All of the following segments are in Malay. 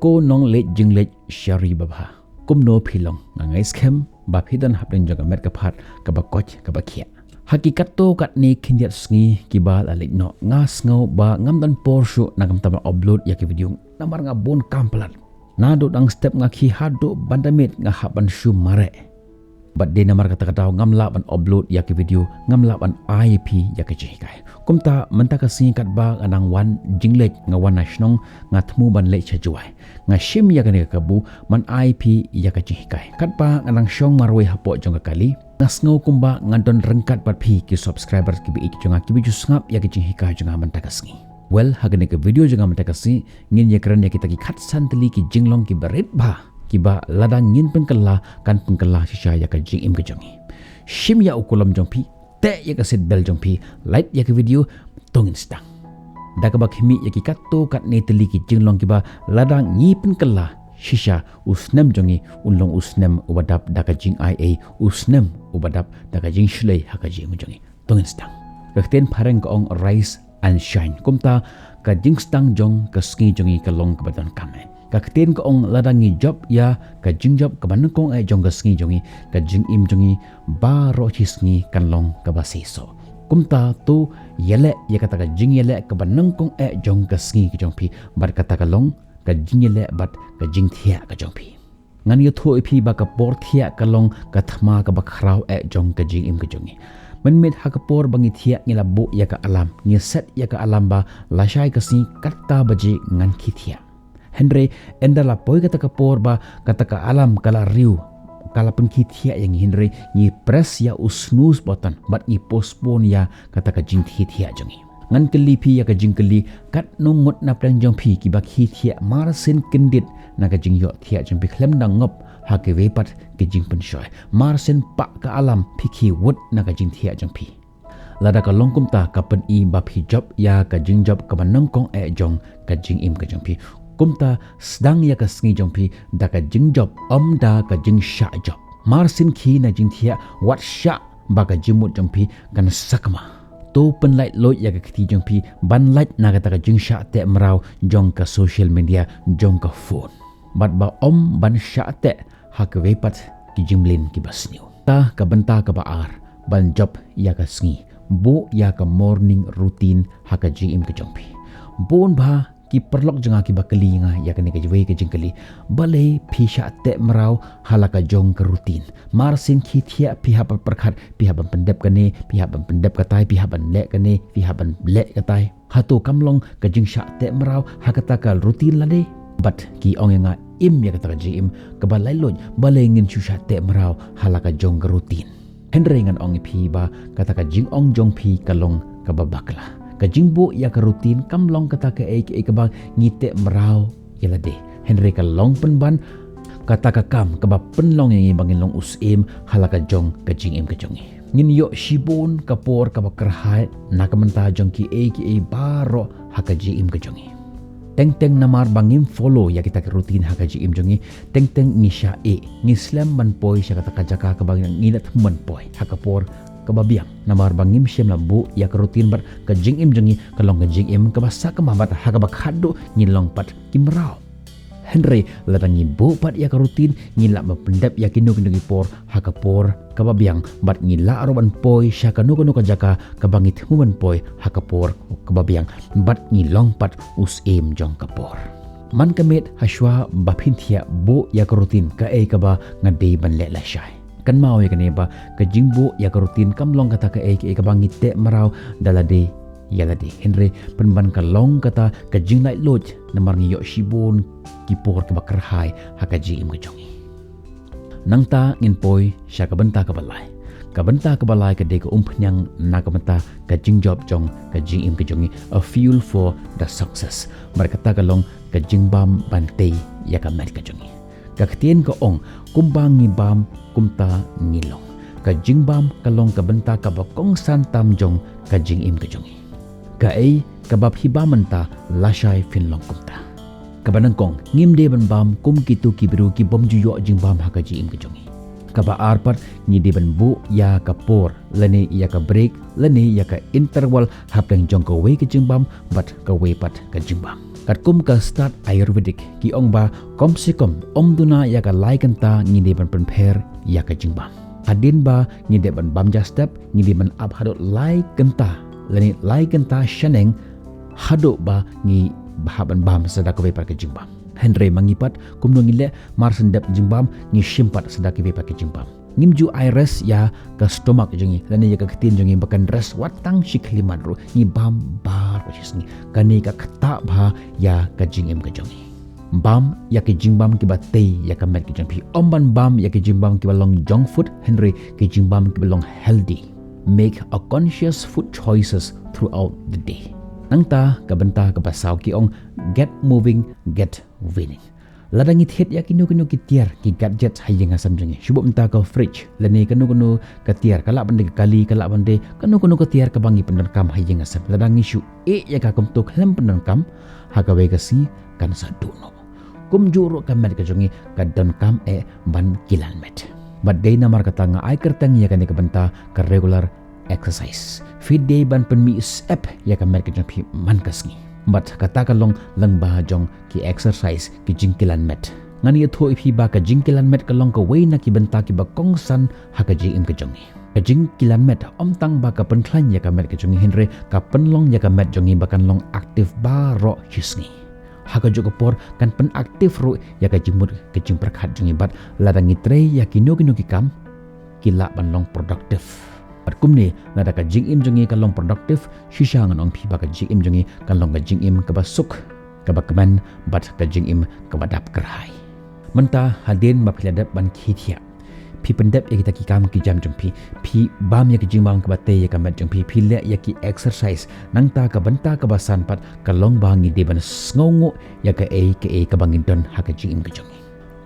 ko nong let jing let shari babha kum no philong ngai scam ba phidan haplen jaga met ka phat ka ba koch ka ba khia hakikat to kat ni khindiat sngi ki ba la let no ngas ngau ba ngam dan porshu nagam tama upload ya ki video namar nga bon kamplat na do dang step nga khi hado bandamit nga haban shu mare bat de namar kata ngam la ban upload ya ki video ngam la ban IP ya ki kai kumta menta ka singkat ba anang wan jinglek nga wan national nga thmu ban le cha juai nga shim ya kane ka bu man IP ya ka kai kat ba anang shong marwe hapo jong ka kali ngas ngau kumba nganton rengkat bat phi ki subscribers ki bi jonga ki bi jusngap ya ki kai jonga menta ka singi well hagane ka video jonga menta ka si ngin ya kran ya kita ki khat santli ki jinglong ki barit ba kiba ladang ngin pengkala kan pengkala shisha ya ka jing im ka jongi shim ya ukulam jong phi te ya ka set bel jong phi like ya ka video tongin stang da ka ba khimi ya ki katto kat ne teli ki jinglong kiba ladang ngi pengkala shisha usnem jongi unlong usnem ubadap da ka jing ia usnem ubadap da ka jing shlei ha ka jing jongi tongin stang kakten phareng ka ong rise and shine kumta ka jing stang jong ka ski jongi ka long ka badon kame kakten ko ong ladangi job ya ka jing job ka ban kong ai jong ka sngi jongi ka jing im jongi ba ro chi sngi kan long ka ba so kumta tu yele ya kata ka jing yele ka ban kong ai jong ka sngi ki jong phi bar kata ka long ka jing yele bat ka jing thia ka jong phi ngan yo tho phi ba ka por thia ka long ka thma ka ba khrau ai jong ka jing im ka jongi men met ha ka por bangi thia ngila bu ya ka alam ngi set ya ka alam ba la shai ka si katta baje ngan ki thia Henry endala poi kata ka porba kata ka alam kala riu kala pun khithia yang Henry ni press ya usnus button bat ni postpone ya kata ka jing khithia jongi ngan keli phi ya ka jing keli kat nungut na plan jong phi ki ba khithia mar sen kendit na ka jing yo thia jong pi khlem na ngop ha ke ve pat ke jing pen shoy mar sen pa ka alam phi khi wut na ka jing thia jong phi lada ka longkum ta ka pen i ba phi job ya ka jing job ka ban kong e jong ka jing im ka jong phi kumta sedang ya ka sngi jong phi da ka jing job da ka jing sha job marsin khi na jing thia wat sha ba ka jimut jong phi kan sakma to pen light lo ya ka khti jong phi ban light na ka ta ka jing sha te mrau jong ka social media jong ka phone bat ba ban sha te ha ka ve pat ki jimlin ki basniu ta ka banta ka ba ar ban job ya ka sngi bo ya ka morning routine ha ka jing im ka jong phi bon ba ki perlok janga ki bakali nga ya kane ka jwe ka jingkali bale phisha te marau halaka jong ka rutin marsin khi thia piha perkhat piha ban pendep kane piha ban pendep katai piha ban le kane piha ban le katai hatu kamlong ka jingsha te marau hakata ka rutin lade bat ki ong nga im ya kata ka jim ka balai loj bale ngin chusha te marau halaka jong ka rutin henry ngan ong phi ba kata ka jing ong jong phi kalong ka babakla ka jingbo ya ka rutin kamlong kata ka ek ba ngite mrau yelade henry ka long penban kata ka kam ka ba penlong yang bangin long usim halaka jong ka jingim ka jongi ngin yo shibon ka por ka ba kerhai na ka menta jong ki ek baro haka jingim ka jongi teng namar bangim follow ya kita ka rutin haka jingim jongi teng ngisha ngislam ban poi sya kata ka jaka ka bangin nginat man poi haka por kababiang namar bangim shem lambu ya ka rutin bar ka jing im jengi kalong ka jing im ka basa ka mabat ha ka bakhado ngilong pat kimrao henry latangi bo pat ya ka rutin ngila mapendap ya kinu por ha ka por kababiang bat ngila aroban poi sya ka nuko jaka ka bangit human poi ha ka por kababiang bat ngilong pat usim jong ka por man kamet haswa baphinthia bo ya ka rutin ka ka ba ngade ban le la shai kan mau ya kaneba ka jingbo ya ka rutin kamlong kata ka ka bangit te marau dalade yalade henry penban ka long kata ka jinglai loj namar ngi yo shibon ki por ka bakrhai ha ka jim ka jongi nangta ngin poi sya ka benta ka balai ka de ka umpnyang na ka mata ka jingjob jong ka jim ka jongi a fuel for the success berkata ka long ka jingbam bante ya ka met ka jongi kakhtien ka ong kumbang ngi bam kumta ngilong ka jingbam kalong ka benta ka bakong santam jong ka jingim ka jongi ka ka bab hibamanta lashai finlong kumta ka banangkong ngimde ban bam kum kitu kibru ki bom juyo jingbam ha ka jingim ka jongi ka ba arpat ni de ban bu ya ka por lani ya ka break lani ya ka interval hapeng jong ka we ka jingbam bat ka we pat ka jingbam kat kum ka start ayurvedic ki ong ba kom se kom om duna ya ka lai kan ta ngi de ban pen pher ya ka jingbam adin ba ngi de ban bam ja step ngi de ban up hadot lai kan ta lani lai kan ta shaneng hadot ba ngi bahaban bam sedak we par ka jingbam Henry mangipat kum no ngile mar sendap jingbam ngi shimpat sedak we par ka jingbam ngimju iris ya ka stomach jengi lani ya ka ketin jengi bakan res watang shikliman ru ni bam bar pachis ni kani ka khata bha ya ka jingem ka jongi bam ya ke jingbam ki batei ya ka met ki jampi omban bam ya ke jingbam ki balong junk food Henry ki jingbam ki balong healthy make a conscious food choices throughout the day nangta ka benta ka basaw ki ong get moving get winning ladang it hit ya kinu ki tiar ki gadget hayeng asam jengi shubuk menta ka fridge lani kanu ka tiar kala bande kali kala bande kanu ka tiar ka bangi pendan kam hayeng asam ladang isu ya ka kum tok lem pendan kam ha ka we ka si kan sa duno kum juro ka met ka jengi ka dan kam ban kilan met but day namar kata nga ai kertang ya kan ka benta ka regular exercise feed day ban pen mi app ya ka met ka jengi man kasngi but kata kalong lang bahajong ki exercise ki jingkilan met ngani tho ipi ba ka jingkilan met kalong ka way na ki benta ki ba kongsan ha ka jing ka jongi ka jingkilan met om tang ba ka penthlan ya ka met ka jongi Henry ka penlong ya ka met jongi bakan long aktif ba ro hisngi ha ka jogo por kan pen aktif ro ya ka jingmut ka jing prakhat jongi bat ladang itre ya ki no ki kam ki la ban long productive Pat kumni nada ka jing im jongi ka long productive shisha ngan ong pi ba ka jing im jongi ka long ka jing im ka basuk ka ba keman bat ka jing im ka badap kerhai menta hadin ba philadap ban khithia pi pendap ya kita ki kam ki jam jong pi bam ya ki jing bam ka bate ya ka mat jong pi le ya ki exercise nang ta ka banta ka basan pat ka long bangi de ban sngongo ya ka ka bangin don ha ka jing im ka jongi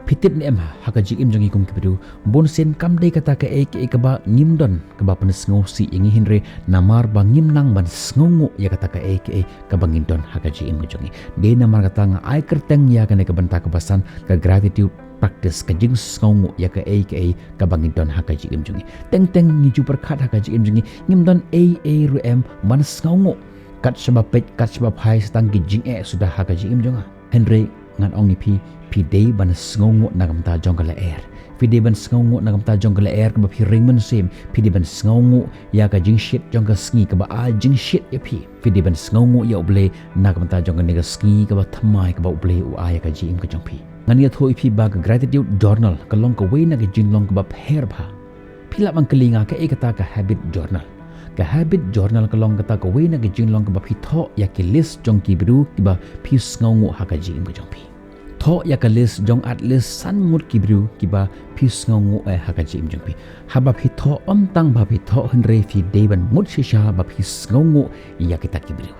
pitip ni emha haka jing im jongi kum kibidu bon sen kam dei kata ka ka ba ngimdon ka ba pen sngo si ingi Henry namar ba ngimnang ban sngongo ya kata ka ka bangindon haka jing im jongi de namar kata nga ai kerteng ya ka ne ka banta ka basan ka gratitude practice ka jing sngongo ya ka ka bangindon haka jing im jongi teng ngi ju perkhat haka jing im jongi ngimdon ru em ban sngongo kat sebab pet kat sebab hai stang ki jing sudah haka jing im jonga Henry ngan ong ni pi day ban sngongo nagam ta jong kala air pi day ban sngongo nagam ta jong kala air ka ba pi ring man sim pi day ban sngongo ya ka jing shit jong ka sngi ka ba a jing shit ya pi day ban sngongo ya oble nagam ta jong ka ne ka sngi ka ba thamai ka ba oble u a ya ka jim ka jong pi ngani thoi pi ba ka gratitude journal ka long ka we na ka jing long ka ba pher bha pi la bang kelinga ka ekata ka habit journal ka habit journal ka long kata ka we na ka jing long ka ba pi tho ya ki list jong ki bru ki ba pi sngongo ha ka jim ka jong pi tho ya ka list jong at list san ngut ki bru ki ba pi sngongo ha ka jim jong pi ha ba pi tho om tang ba pi tho Henry fi day ban mut shisha ba pi sngongo ya kita ki bru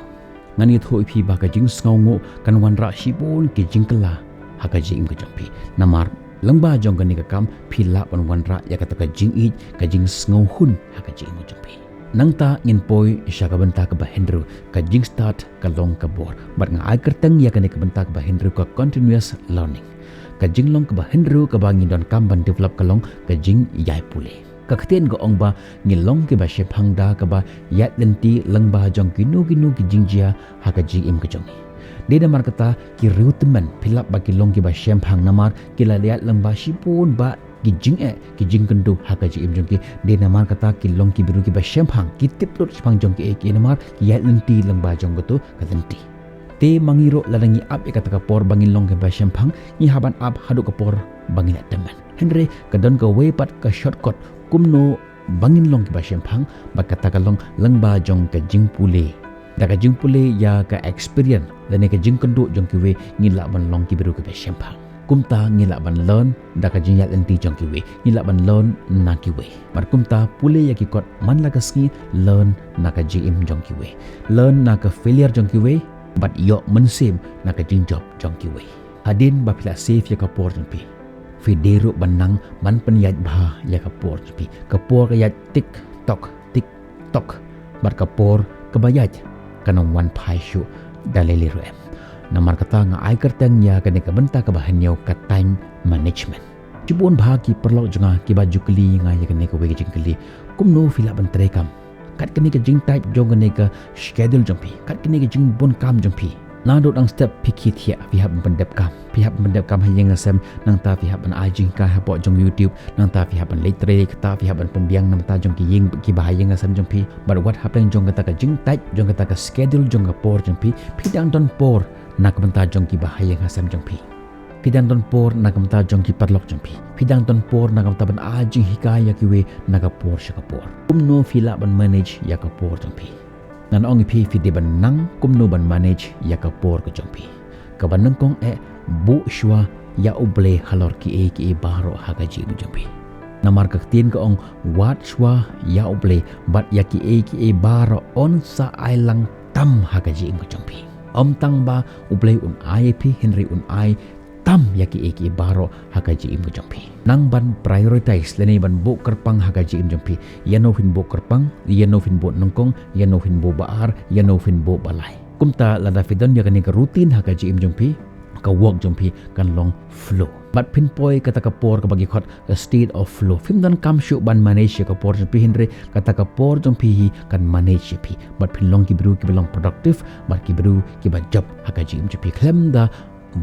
ngani thoi pi ba ka jing sngongo kan wan ra shibun ki jing kala ha ka jim ka jong pi namar langba jong ka ni ka kam pi la wan ra ya kata ka jing i ka jing sngo hun ha ka jim jong pi nangta ngin poi isya ka benta ka ba Henry ka jing start ka long ka bor bat nga ai kerteng ya ka ni ka benta ka ba Henry ka continuous learning ka jing long ka ba Henry ka ba ngin don kam ban develop ka long ka jing yai pule ka khtien go ong ba ngin long ke ba she phangda ka ba yat lenti lang ba jong kinu ki jing jia ha ka jing im ka jong de namar kata ki reutemen philap ba ki long ki ba shem phang namar ki la liat lang ba shipun ba ki jing kendu ha ka jing im jong ki de namar kata ki long ki biru ki ba shem phang ki tiplot phang jong ki namar ki yat lenti lang ba jong goto ka lenti te mangiro ladangi ap e kata ka por bangin long ke ba shem phang ni haban ap hadu ka por bangin teman Henry ka don ka way pat ka shortcut kumno bangin long ki ba shem phang ba kata ka long lang ba jong ka jing pule daga jing pule ya ka experience lane ka jing kendu jong ki we ngila ban long ki biru ki ba shem phang kumta ngila ban learn daga jing yat lenti jong ki we ngila ban learn na ki we mar kumta pule ya ki kot man la ka ski learn na ka jing im jong ki we learn na ka failure jong ki we but yo mensim na ka jing job jong ki we hadin ba phila safe ya ka por jong pi Fidero banang man penyat bah ya kapor pi kapor kaya tik tok bar kapor kebayat kanong wan pai shu dalili ruem namar kata nga ai kerteng ya kane ka benta ka bahanyo ka time management cibun bah ki perlok junga ki baju keli nga ya kane ka we jing keli kumno fila ban trekam kat kane ka jing type jong kane ka schedule jong pi kat kane ka jing bon kam jong pi Nadot ang step pikit ya pihak pendep kam hayang asam nang ta pihak ban ajing ka ha jong YouTube nang ta pihak ban letre ta pihak ban pembiang nam ta jong ki ying ki bahayang asam jong pi but what happen jong kata ka jing tai jong kata ka schedule jong ka por jong pi pidang don por nak ban ta jong ki bahayang asam jong pi pidang don por nak ban ta jong ki parlok jong pi pidang don por nak ban ta ban ajing hikaya ki we nak ka por sha ka por no fila ban manage ya ka por jong pi nan ong pi fidi ban nang no ban manage ya ka por ka jong pi kaban kong bu shwa ya uble halor ki baro hagaji mujampi namar kaktin ka ong wat shwa ya uble bat ya ki baro on sa ailang tam hagaji mujampi tang ba uble un ip henry un ai tam ya ki baro hagaji mujampi nang ban prioritize lene ban bu kerpang hagaji mujampi yano hin bu kerpang yano hin bu nongkong yano hin bu baar yano hin bu balai kumta lada fidon ya kani ka rutin hagaji mujampi ka work jompi kan long flow but pinpoint kata ka por ka bagi khot a state of flow film dan kam shu ban manage ka por jompi hinre kata ka por jompi kan manage pi but pin long ki bru ki belong productive but ki bru ki ba job haka jim jompi klem da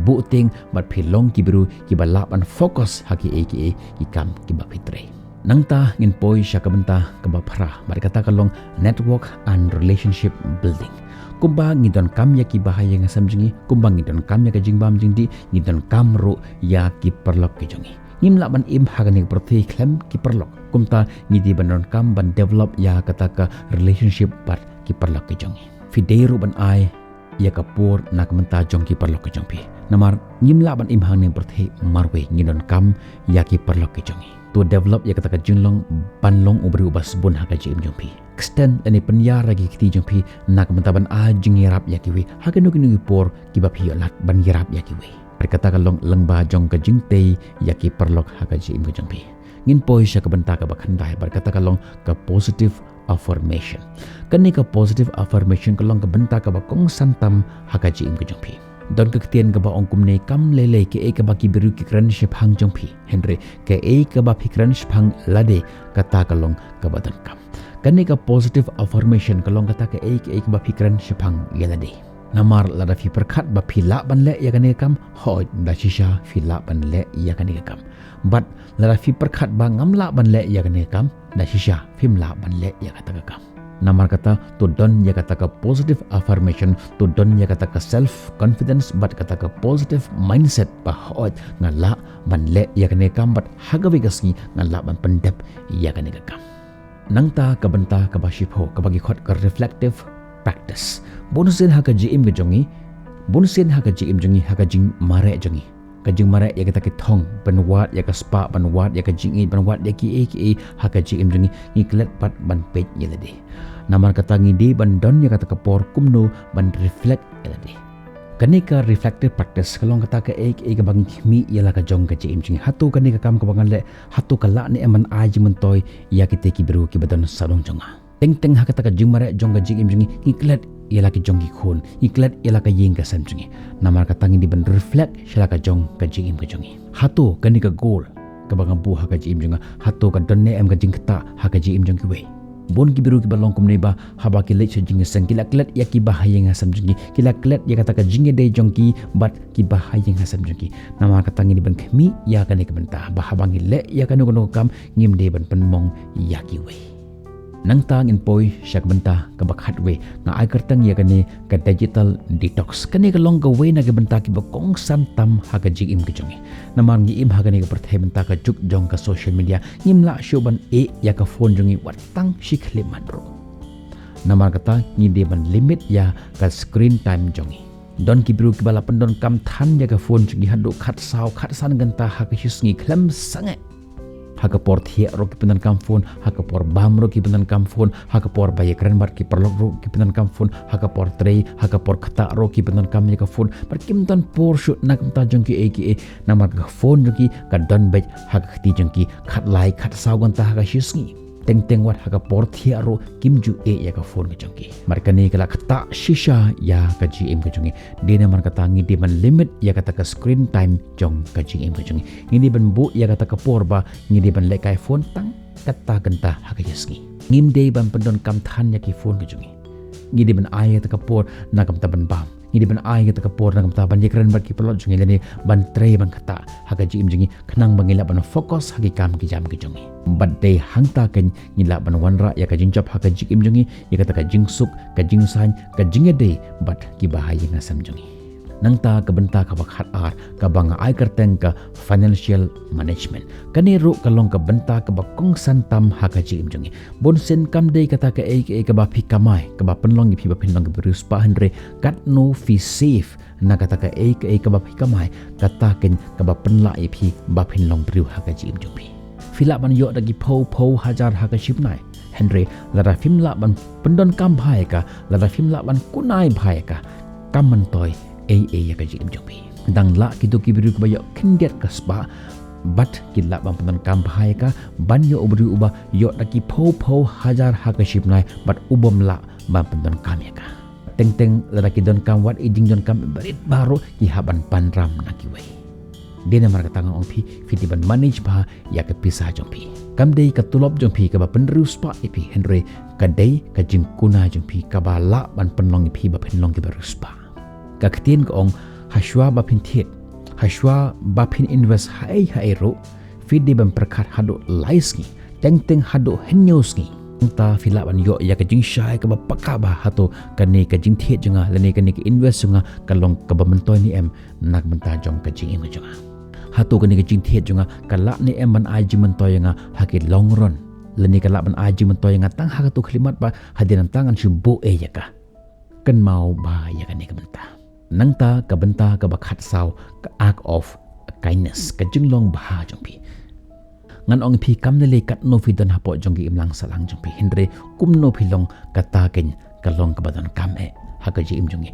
bu ting but pin long ki bru ki ba lap an focus haki ki kam ki ba fitre nang ta ngin poi sha ka benta ka ba phara bar kata ka long network and relationship building kumba ngidon kam ya ki bahaya nga samjingi kumba ngidon kam ya ka jingbam jingdi ngidon kam ro ya ki perlok ki jongi ngimla ban im hagani prothi klem ki perlok kumta ngidi banon kam ban develop ya kataka relationship bat ki perlok ki jongi fideiru ban ai ya kapur nak menta jong ki perlok ki jongpi namar ngimla ban im hagani prothi marwe ngidon kam ya ki perlok ki jongi to develop ya kataka jinglong banlong ubri ubas bun haga jim jompi extend ani penya ragi kiti jompi nak mentaban a jingirap ya kiwi haga no kinu por kiba piolat ban girap ya kiwi berkata kalong lengba jong ka jingte ya ki perlok haga jim jompi ngin poi sya ka benta ka bakhandai berkata kalong ka positive affirmation kani ka positive affirmation kalong ka benta ka bakong santam haga jim jompi don kektian ka ba ongkum ne kam lele ke ka ba ki biru ki kran shphang jongphi henry ke ka ba phikran shphang lade kata kalong ka ba don kam kani ka positive affirmation kalong kata ke ka ba phikran shphang yelade namar lada fi perkhat ba phila ban le ya kani kam hoi da shisha phila ban le ya kani kam but lada fi perkhat ba ngamla ban le ya kani kam da shisha phimla ban le ya kata kam namar kata to don ya kata ka positive affirmation to don ya kata ka self confidence but kata ka positive mindset pa hot ngala ban le ya kane kam but hagawi gasni ngala ban pendep ya kane kam nangta ka benta ka bashipho ka bagi khot ka reflective practice bonusin ha ka jim ge jongi bonusin ha ka jim jongi ha ka jing mare jongi kajing mare ya kita thong banwat ya ka spa banwat ya ka jingi banwat ya ki ha ka jim jongi ngiklet pat ban page yelade namar kata ngidi ban don ya kata kapor kumno ban reflect yelade kanika reflective practice kalong kata ka ka bang mi yala ka jong ka jim jingi hatu kanika kam ka bangan le hatu kala ni eman aji mentoy ya kita ki beru ki badon sadong jonga teng teng ha kata ka jing mare jong ka jim jingi ngiklet yala ki jong ki khon ngiklet yala ka ying ka sam jingi namar kata ngidi ban reflect shala ka jong ka jim ka jongi hatu kanika goal ka bangan bu ha ka jim jinga hatu ka donne em ka jing kata ha ka jim jong ki we bon ki biru ki balong kum neba haba ki lech jingi sang kila klet ya ki bahaya ngasam jingi kila klet ya kata ka jingi de jongki bat ki bahaya ngasam jingi nama kata ngi ban kemi ya kan ni kebenta bahaba ngi le ya kan no kam ngim de ban penmong ya ki we nang tang in poi syak benta ka bakhat we nga ai kertang ya kan ni ka digital detox kan ni ka long ka we na ka benta ki bakong santam ha ka jing im ki jongi nama ngi im ha ka ni ka perthai benta ka juk jong ka social media ngim la shoban ya ka phone jongi watang shikhle madro nama kata ngi de ban limit ya ka screen time jongi don ki bru ki bala pendon kam than ya ka phone jongi hadu khat sao khat san ganta ha ka hisngi khlam sange haka por thia ro ki penan kam phone haka por bam ro ki penan kam phone haka por baye kran bar ki perlok ro ki penan kam phone haka por tray haka por khata ro ki penan kam ya ka phone par kim tan por shu nak ta jong ki aka namar ka phone jong ki ka don bej haka khti jong ki khat lai khat saw gon ta haka shisngi teng teng wat haka por thia ro kim ju ya ka phone ka jong ki mar ka ni kala khata shisha ya ka gm ka jong de na mar ka tangi de man limit ya ka ta ka screen time jong ka gm ka jong ni ban bu ya ka ta ka por ba ni de ban le kai phone tang kata genta haka yasngi ngim de ban pendon kam than ya ki phone ka jong ni de ban ai ta ka por na kam ta ban bam Ini ban ai kita kapor na kamta ban jekran bat ki pelot jungi lene ban tre ban kata haga ji im jungi kenang bangila ban fokus hagi kam ki jam ki jungi bat de hangta kan ngila ban wanra ya ka jingjap haga ji im jungi ya kata ka jingsuk ka jingsan ka jingede bat ki bahaya ngasam jungi nang ta ka benta ka bakhat ar ka banga ai kerteng ka financial management kani ru ka long ka benta ka bakong santam haga ji im jungi bon sen kam de kata ka ka ba phi kamai ka ba penlong gi phi ba penlong gi berus pa andre kat no fi safe na kata ka ka ba phi kamai kata ken ka ba penla i phi ba penlong bru haga ji im jungi fila ban yo dagi po hajar haga ship nai Henry lara film la ban pendon kam bhai ka lara film la ban kunai bhai ka kam man toy ya ka ji im jungi dang la kitu ki biru ka yo kendiat ka spa bat kila ban pendon kam bhai ka ban yo ubru uba yo dagi po hajar haga ship nai bat ubom la ban pendon kam ya ka teng lara ki don kam wat iding don kam berit baru ki haban panram nakiwai dena marka tangan ong fi ban manage ba ya ke pisah jong pi kam dei ka tulop jong pi ka ba penrus pa ipi Henry ka dei ka jing kuna jong pi ka ba la ban penlong pi ba penlong ki barus pa ka ktien ka ong haswa ba pin thiet haswa ba pin invest hai ro fi de ban prakhat hado laiski teng hado henyoski ta fila ban yo ya ka jing shai ka ba pakka ba hato ka ne ka jing thiet jonga la ne ka invest jonga ka long ka ba mentoy ni em nak menta jong ka jing em jonga hatu kani ka jing thiet junga kala ni em ban ai jiman to yanga hakit long run lani kala ban ai jiman to yanga tang hakatu khlimat ba hadiran tangan si bo e yaka kan mau ba yaka ni ka benta nangta ka benta ka ba khat saw ka act of kindness ka jinglong ba jong pi ngan ong pi kam ne le kat no fi don hapo jong gi imlang salang jong pi Henry kum no pi long ka ta ken ka long ka badon kam e haka ji im jongi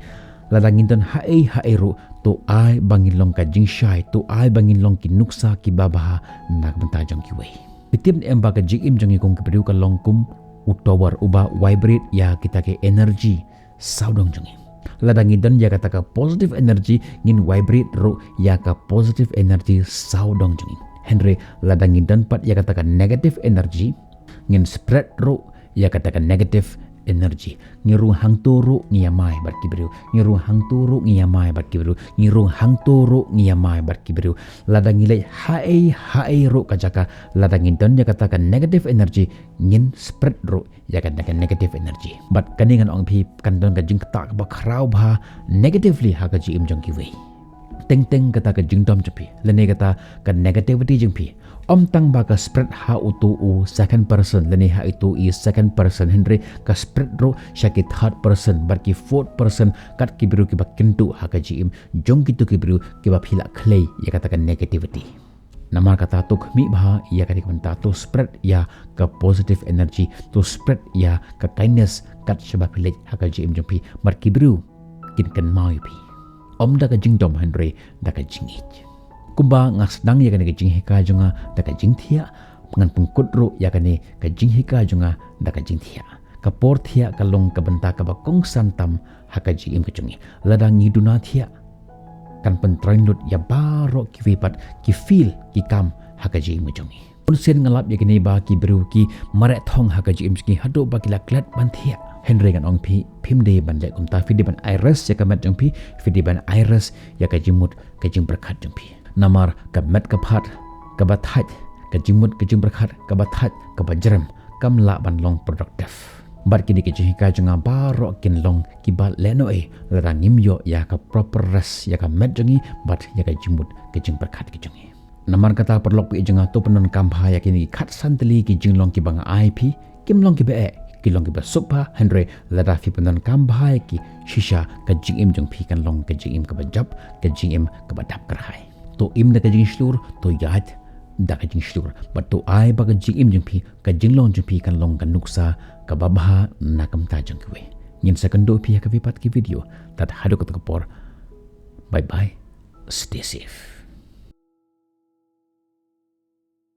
ladangin don hae ru to ai bangin long ka jing shai to ai bangin long ki nuksa ki babaha nak benta jong ki wei pitip em ba ka jing im jong kong ki priu ka long kum utower uba vibrate ya kita ke energy saudong jongi ladangin don ya kata ka positive energy ngin vibrate ru ya ka positive energy saudong jongi Henry ladangin don pat ya kata ka negative energy ngin spread ru ya kata ka negative energy ngiru hang turu ngiyamai bat kibru ngiru hang turu ngiyamai bat kibru ngiru hang turu ngiyamai bat kibru ladang ilai hae ru kajaka ladang indon ya katakan negative energy ngin spread ru ya katakan negative energy bat kaningan ong pi kandon ka jing tak ba khrau ba negatively ha ka ji im jong ki wei teng kata ka jing dom chapi lene kata ka negativity jing pi om tang ba ka spread ha utu u second person lene ha itu i second person Henry ka spread ro syaki third person bar ki fourth person kat ki biru ki ba kintu ha ka ji im jong kitu ki biru ki ba phila khlei ya kata ka negativity namar kata tuk mi bha ya ka dikmenta to spread ya ka positive energy to spread ya ka kindness kat shaba philej ha ka ji im jong pi bar ki biru kin kan mai pi om da ka jing dom Henry da ka jing ich kumba ngas dang ya kane ka jing heka jonga da ka jing thia ngan pungkut ro ya kane ka jing heka jonga da ka jing thia ka por thia ka long ka benta ka ba kong santam ha ka ji im ka jongi ladang ni duna thia kan pen train lut ya baro ki vipat ki feel ki kam ha ka ji im jongi unsen ngalap ya kane ba ki bru ki mare thong ha ka ji im ki hado ba ki la klat ban thia Henry kan ong pi pim de ban le kum ta fi de ban iris ya ka met jong pi fi de ban iris ya ka jimut ka jing berkhat jong pi namar ka met ka phat ka ba that ka jimut ka jing berkhat ka ba that ka ba jerem kam la ban long productive bar kini ke jing ka jonga baro kin long ki ba leno e la ngim yo ya ka proper rest ya ka met jongi bat ya ka jimut ka jing berkhat ki jongi namar kata perlok pi jonga to penon kam bha ya kini khat santli ki jing long ki banga IP kim long ki be kilong ki basukpa Henry lada fi penon kam bhai ki shisha ka jing im jong phi kan long ka jing im ka bajap ka jing im ka badap karhai to im da ka jing shlur to yad da ka jing shlur but to ai ba ka jing im jong phi ka jing long jong phi kan long ka nuksa ka babha na kam ta jong kwe ngin second phi ka vipat ki video tat hadu ka por bye bye stay safe.